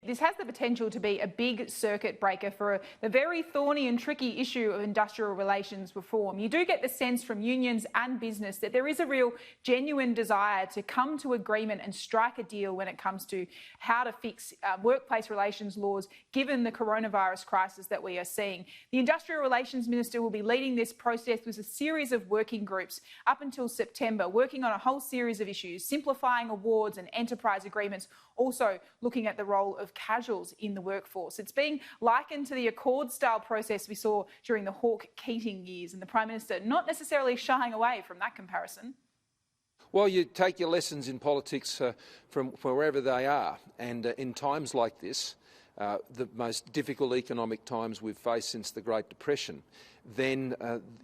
This has the potential to be a big circuit breaker for the very thorny and tricky issue of industrial relations reform. You do get the sense from unions and business that there is a real genuine desire to come to agreement and strike a deal when it comes to how to fix workplace relations laws given the coronavirus crisis that we are seeing. The Industrial Relations Minister will be leading this process with a series of working groups up until September, working on a whole series of issues, simplifying awards and enterprise agreements, also looking at the role of casuals in the workforce. It's being likened to the Accord-style process we saw during the Hawke-Keating years, and the Prime Minister not necessarily shying away from that comparison. Well, you take your lessons in politics from wherever they are, and in times like this, the most difficult economic times we've faced since the Great Depression, then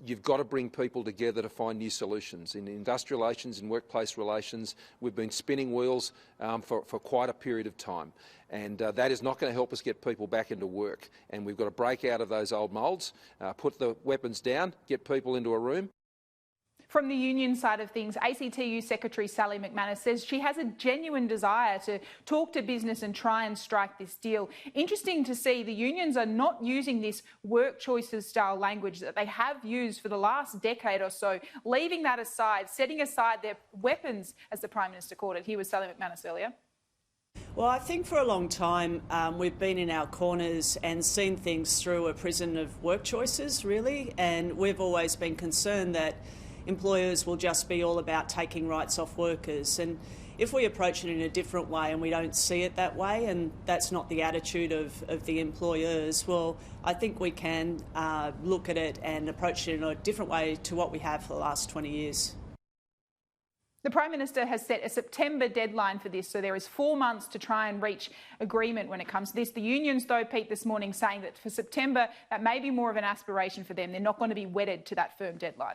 you've got to bring people together to find new solutions. In industrial relations, in workplace relations, we've been spinning wheels for quite a period of time, and that is not going to help us get people back into work. And we've got to break out of those old moulds, put the weapons down, get people into a room. From the union side of things, ACTU Secretary Sally McManus says she has a genuine desire to talk to business and try and strike this deal. Interesting to see the unions are not using this work choices style language that they have used for the last decade or so, leaving that aside, setting aside their weapons, as the Prime Minister called it. Here was Sally McManus earlier. Well, I think for a long time we've been in our corners and seen things through a prism of work choices, really, and we've always been concerned that employers will just be all about taking rights off workers. And if we approach it in a different way and we don't see it that way, and that's not the attitude of the employers, well, I think we can look at it and approach it in a different way to what we have for the last 20 years. The Prime Minister has set a September deadline for this, so there is 4 months to try and reach agreement when it comes to this. The unions, though, Pete, this morning saying that for September, that may be more of an aspiration for them. They're not going to be wedded to that firm deadline.